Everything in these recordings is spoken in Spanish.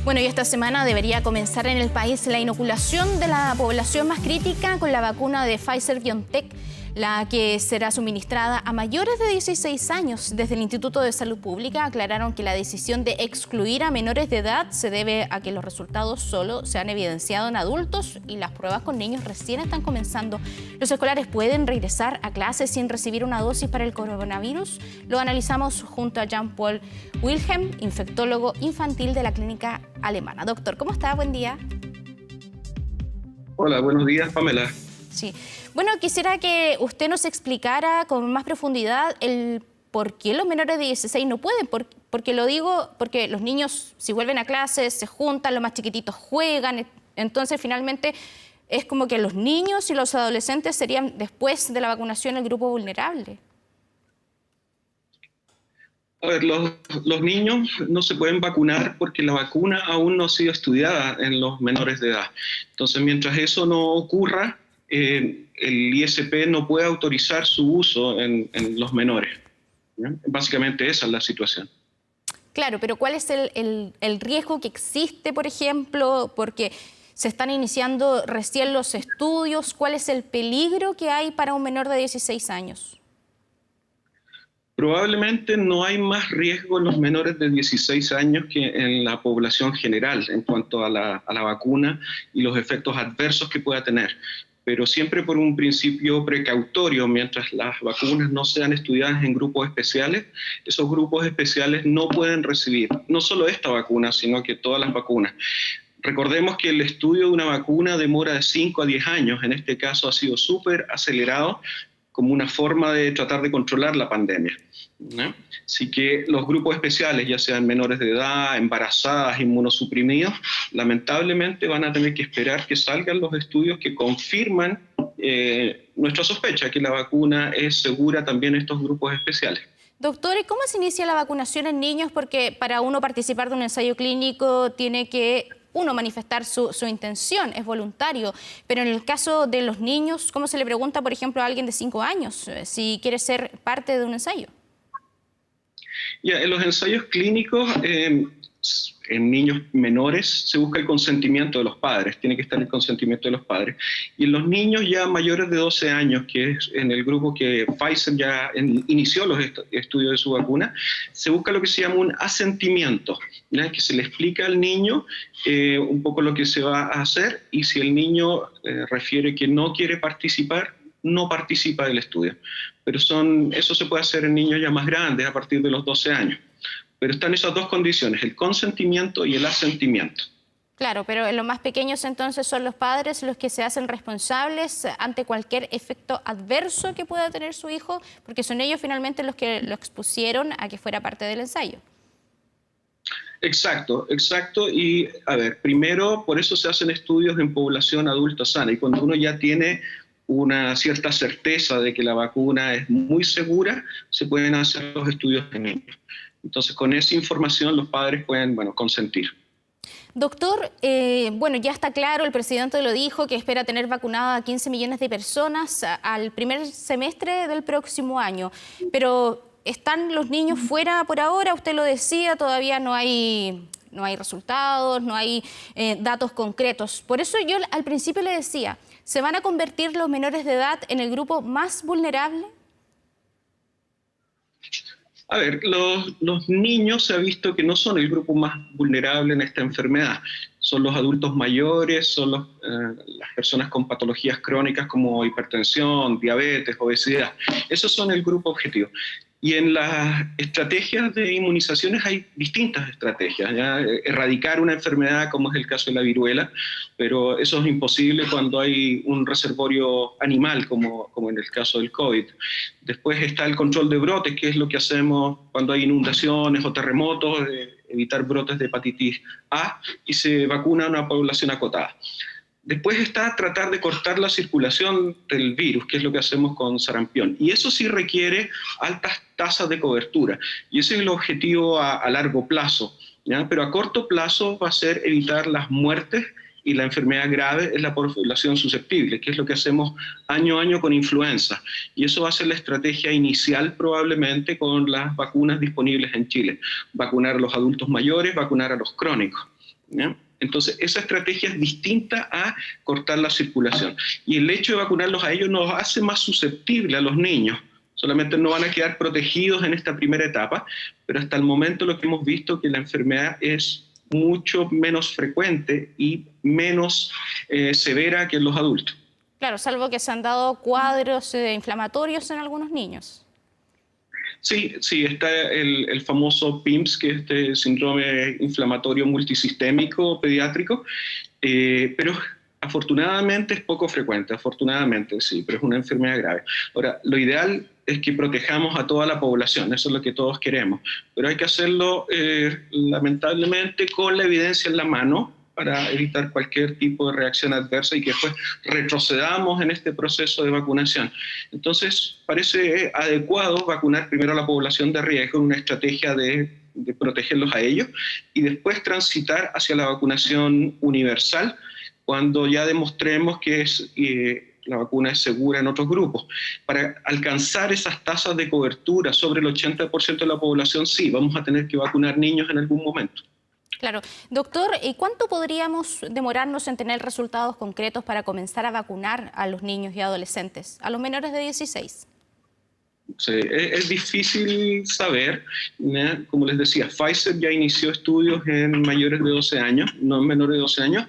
Bueno, y esta semana debería comenzar en el país la inoculación de la población más crítica con la vacuna de Pfizer-BioNTech, la que será suministrada a mayores de 16 años. Desde el Instituto de Salud Pública aclararon que la decisión de excluir a menores de edad se debe a que los resultados solo se han evidenciado en adultos y las pruebas con niños recién están comenzando. ¿Los escolares pueden regresar a clases sin recibir una dosis para el coronavirus? Lo analizamos junto a Jean-Paul Wilhelm, infectólogo infantil de la clínica alemana. Doctor, ¿cómo está? Buen día. Hola, buenos días, Pamela. Sí. Bueno, quisiera que usted nos explicara con más profundidad el por qué los menores de 16 no pueden. Porque lo digo porque los niños, si vuelven a clases, se juntan, los más chiquititos juegan. Entonces, finalmente, es como que los niños y los adolescentes serían, después de la vacunación, el grupo vulnerable. A ver, los niños no se pueden vacunar porque la vacuna aún no ha sido estudiada en los menores de edad. Entonces, mientras eso no ocurra, el ISP no puede autorizar su uso en los menores. ¿Ya? Básicamente esa es la situación. Claro, pero ¿cuál es el riesgo que existe, por ejemplo? Porque se están iniciando recién los estudios. ¿Cuál es el peligro que hay para un menor de 16 años? Probablemente no hay más riesgo en los menores de 16 años que en la población general en cuanto a la vacuna y los efectos adversos que pueda tener. Pero siempre por un principio precautorio, mientras las vacunas no sean estudiadas en grupos especiales, esos grupos especiales no pueden recibir no solo esta vacuna, sino que todas las vacunas. Recordemos que el estudio de una vacuna demora de 5 a 10 años, en este caso ha sido súper acelerado como una forma de tratar de controlar la pandemia, ¿no? Así que los grupos especiales, ya sean menores de edad, embarazadas, inmunosuprimidos, lamentablemente van a tener que esperar que salgan los estudios que confirman nuestra sospecha que la vacuna es segura también en estos grupos especiales. Doctor, ¿y cómo se inicia la vacunación en niños? Porque para uno participar de un ensayo clínico tiene que manifestar su intención, es voluntario. Pero en el caso de los niños, ¿cómo se le pregunta, por ejemplo, a alguien de 5 años si quiere ser parte de un ensayo? Ya, en los ensayos clínicos, en niños menores, se busca el consentimiento de los padres, tiene que estar el consentimiento de los padres. Y en los niños ya mayores de 12 años, que es en el grupo que Pfizer ya inició los estudios de su vacuna, se busca lo que se llama un asentimiento, ¿ya? Que se le explica al niño un poco lo que se va a hacer, y si el niño refiere que no quiere participar, no participa del estudio. Pero eso se puede hacer en niños ya más grandes, a partir de los 12 años. Pero están esas dos condiciones, el consentimiento y el asentimiento. Claro, pero en los más pequeños entonces son los padres los que se hacen responsables ante cualquier efecto adverso que pueda tener su hijo, porque son ellos finalmente los que lo expusieron a que fuera parte del ensayo. Exacto, exacto. Y a ver, primero, por eso se hacen estudios en población adulta sana, y cuando uno ya tiene una cierta certeza de que la vacuna es muy segura, se pueden hacer los estudios en niños. Entonces, con esa información los padres pueden, consentir. Doctor, bueno, ya está claro, el presidente lo dijo, que espera tener vacunadas a 15 millones de personas al primer semestre del próximo año. Pero ¿están los niños fuera por ahora? Usted lo decía, todavía no hay resultados, no hay datos concretos. Por eso yo al principio le decía, ¿se van a convertir los menores de edad en el grupo más vulnerable? A ver, los niños se ha visto que no son el grupo más vulnerable en esta enfermedad. Son los adultos mayores, son las personas con patologías crónicas como hipertensión, diabetes, obesidad. Esos son el grupo objetivo. Y en las estrategias de inmunizaciones hay distintas estrategias, ¿ya? Erradicar una enfermedad, como es el caso de la viruela, pero eso es imposible cuando hay un reservorio animal, como en el caso del COVID. Después está el control de brotes, que es lo que hacemos cuando hay inundaciones o terremotos, evitar brotes de hepatitis A, y se vacuna a una población acotada. Después está tratar de cortar la circulación del virus, que es lo que hacemos con sarampión. Y eso sí requiere altas tasas de cobertura. Y ese es el objetivo a largo plazo, ¿ya? Pero a corto plazo va a ser evitar las muertes y la enfermedad grave en la población susceptible, que es lo que hacemos año a año con influenza. Y eso va a ser la estrategia inicial probablemente con las vacunas disponibles en Chile. Vacunar a los adultos mayores, vacunar a los crónicos. ¿ya? Entonces, esa estrategia es distinta a cortar la circulación. Y el hecho de vacunarlos a ellos nos hace más susceptibles a los niños. Solamente no van a quedar protegidos en esta primera etapa, pero hasta el momento lo que hemos visto es que la enfermedad es mucho menos frecuente y menos severa que en los adultos. Claro, salvo que se han dado cuadros inflamatorios en algunos niños. Sí, sí, está el famoso PIMS, que es este síndrome inflamatorio multisistémico pediátrico, pero afortunadamente es poco frecuente, afortunadamente sí, pero es una enfermedad grave. Ahora, lo ideal es que protejamos a toda la población, eso es lo que todos queremos, pero hay que hacerlo lamentablemente con la evidencia en la mano, para evitar cualquier tipo de reacción adversa y que después retrocedamos en este proceso de vacunación. Entonces, parece adecuado vacunar primero a la población de riesgo, una estrategia de protegerlos a ellos, y después transitar hacia la vacunación universal, cuando ya demostremos que la vacuna es segura en otros grupos. Para alcanzar esas tasas de cobertura sobre el 80% de la población, sí, vamos a tener que vacunar niños en algún momento. Claro. Doctor, ¿y cuánto podríamos demorarnos en tener resultados concretos para comenzar a vacunar a los niños y adolescentes, a los menores de 16? Sí, es difícil saber, ¿no? Como les decía, Pfizer ya inició estudios en mayores de 12 años, no en menores de 12 años,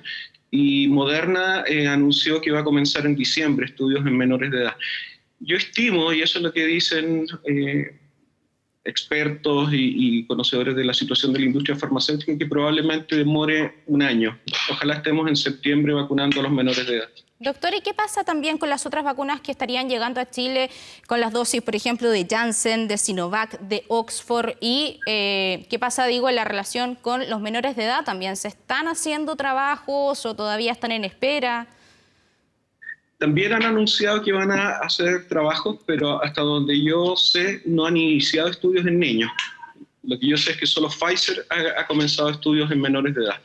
y Moderna anunció que va a comenzar en diciembre estudios en menores de edad. Yo estimo, y eso es lo que dicen expertos y conocedores de la situación de la industria farmacéutica, que probablemente demore un año. Ojalá estemos en septiembre vacunando a los menores de edad. Doctor, ¿y qué pasa también con las otras vacunas que estarían llegando a Chile con las dosis, por ejemplo, de Janssen, de Sinovac, de Oxford? ¿Y qué pasa, digo, en la relación con los menores de edad también? ¿Se están haciendo trabajos o todavía están en espera? También han anunciado que van a hacer trabajos, pero hasta donde yo sé no han iniciado estudios en niños. Lo que yo sé es que solo Pfizer ha comenzado estudios en menores de edad.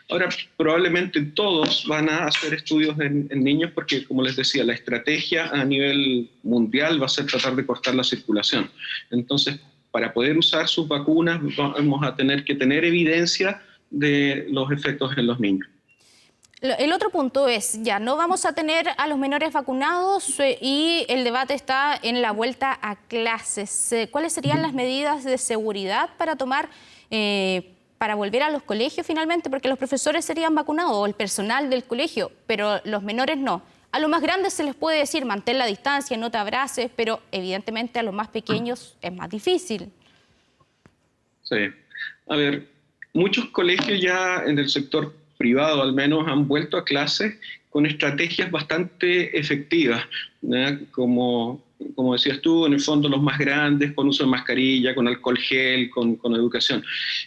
Ahora, probablemente todos van a hacer estudios en niños porque, como les decía, la estrategia a nivel mundial va a ser tratar de cortar la circulación. Entonces, para poder usar sus vacunas vamos a tener que tener evidencia de los efectos en los niños. El otro punto es, ya no vamos a tener a los menores vacunados y el debate está en la vuelta a clases. ¿Cuáles serían las medidas de seguridad para tomar, para volver a los colegios finalmente? Porque los profesores serían vacunados o el personal del colegio, pero los menores no. A los más grandes se les puede decir, mantén la distancia, no te abraces, pero evidentemente a los más pequeños es más difícil. Sí. A ver, muchos colegios ya en el sector privado al menos han vuelto a clases con estrategias bastante efectivas, ¿no? Como decías tú, en el fondo los más grandes con uso de mascarilla, con alcohol gel, con educación.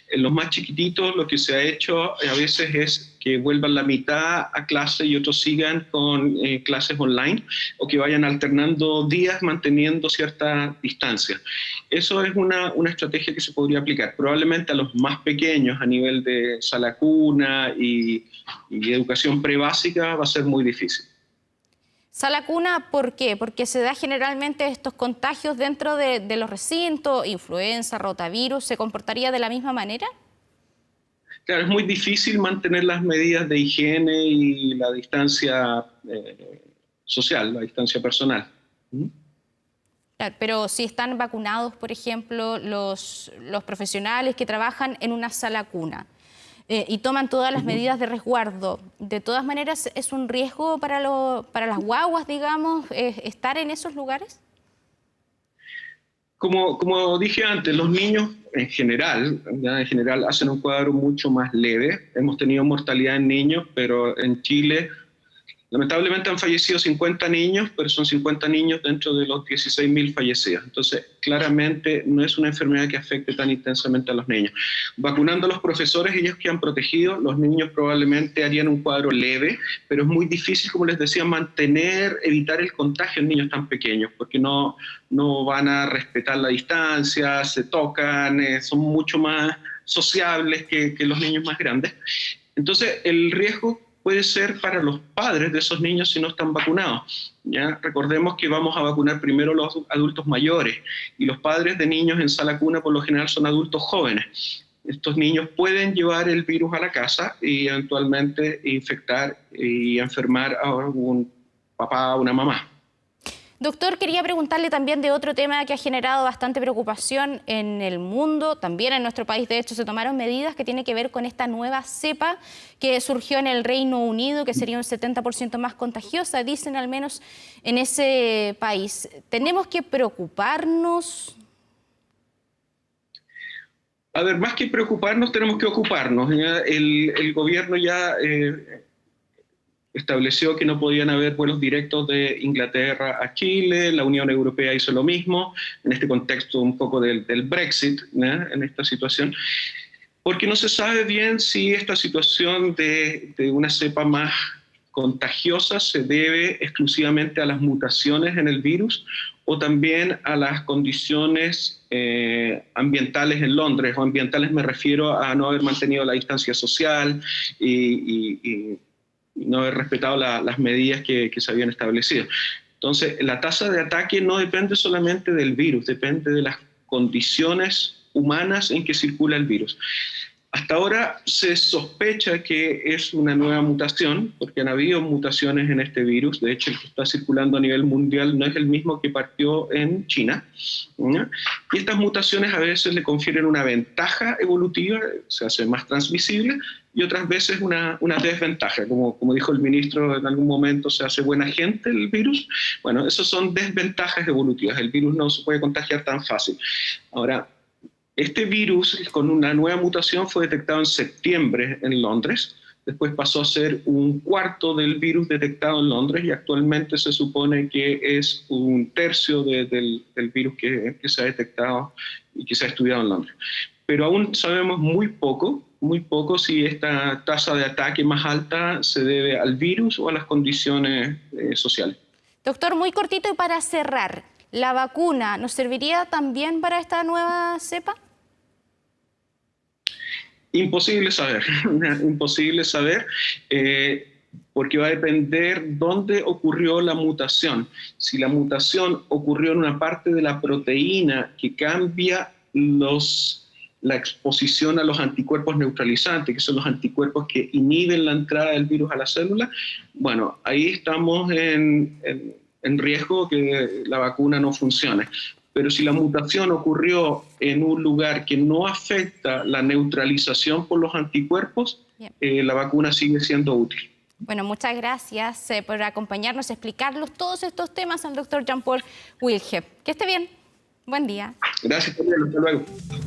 En los más chiquititos lo que se ha hecho a veces es que vuelvan la mitad a clase y otros sigan con clases online, o que vayan alternando días manteniendo cierta distancia. Eso es una estrategia que se podría aplicar. Probablemente a los más pequeños a nivel de sala cuna y educación prebásica va a ser muy difícil. Sala cuna, ¿por qué? Porque se da generalmente estos contagios dentro de los recintos, influenza, rotavirus, ¿se comportaría de la misma manera? Claro, es muy difícil mantener las medidas de higiene y la distancia social, la distancia personal. Claro, pero si están vacunados, por ejemplo, los profesionales que trabajan en una sala cuna, y toman todas las medidas de resguardo, de todas maneras, ¿es un riesgo para las guaguas, digamos, estar en esos lugares? Como dije antes, los niños en general hacen un cuadro mucho más leve. Hemos tenido mortalidad en niños, pero en Chile lamentablemente han fallecido 50 niños, pero son 50 niños dentro de los 16.000 fallecidos. Entonces, claramente no es una enfermedad que afecte tan intensamente a los niños. Vacunando a los profesores, ellos que han protegido, los niños probablemente harían un cuadro leve, pero es muy difícil, como les decía, evitar el contagio en niños tan pequeños, porque no van a respetar la distancia, se tocan, son mucho más sociables que los niños más grandes. Entonces, el riesgo puede ser para los padres de esos niños si no están vacunados. ¿Ya? Recordemos que vamos a vacunar primero los adultos mayores y los padres de niños en sala cuna por lo general son adultos jóvenes. estos niños pueden llevar el virus a la casa y eventualmente infectar y enfermar a un papá o una mamá. Doctor, quería preguntarle también de otro tema que ha generado bastante preocupación en el mundo, también en nuestro país. De hecho, se tomaron medidas que tienen que ver con esta nueva cepa que surgió en el Reino Unido, que sería un 70% más contagiosa, dicen al menos en ese país. ¿Tenemos que preocuparnos? A ver, más que preocuparnos, tenemos que ocuparnos. ¿Ya? El gobierno ya estableció que no podían haber vuelos directos de Inglaterra a Chile, la Unión Europea hizo lo mismo, en este contexto un poco del Brexit, ¿no? En esta situación, porque no se sabe bien si esta situación de una cepa más contagiosa se debe exclusivamente a las mutaciones en el virus o también a las condiciones ambientales en Londres, o ambientales me refiero a no haber mantenido la distancia social y no haber respetado las medidas que se habían establecido. Entonces, la tasa de ataque no depende solamente del virus, depende de las condiciones humanas en que circula el virus. Hasta ahora se sospecha que es una nueva mutación, porque han habido mutaciones en este virus. De hecho, el que está circulando a nivel mundial no es el mismo que partió en China, ¿no? Y estas mutaciones a veces le confieren una ventaja evolutiva, se hace más transmisible, y otras veces una desventaja. Como dijo el ministro, en algún momento se hace buena gente el virus. Bueno, esas son desventajas evolutivas. El virus no se puede contagiar tan fácil. Ahora, este virus con una nueva mutación fue detectado en septiembre en Londres, después pasó a ser un cuarto del virus detectado en Londres y actualmente se supone que es un tercio del virus que se ha detectado y que se ha estudiado en Londres. Pero aún sabemos muy poco si esta tasa de ataque más alta se debe al virus o a las condiciones sociales. Doctor, muy cortito y para cerrar, ¿la vacuna nos serviría también para esta nueva cepa? Imposible saber, imposible saber, porque va a depender dónde ocurrió la mutación. Si la mutación ocurrió en una parte de la proteína que cambia la exposición a los anticuerpos neutralizantes, que son los anticuerpos que inhiben la entrada del virus a la célula, bueno, ahí estamos en riesgo que la vacuna no funcione. Pero si la mutación ocurrió en un lugar que no afecta la neutralización por los anticuerpos, la vacuna sigue siendo útil. Bueno, muchas gracias por acompañarnos, explicarnos todos estos temas al doctor Jean-Paul Wilhelm. Que esté bien. Buen día. Gracias, hasta luego.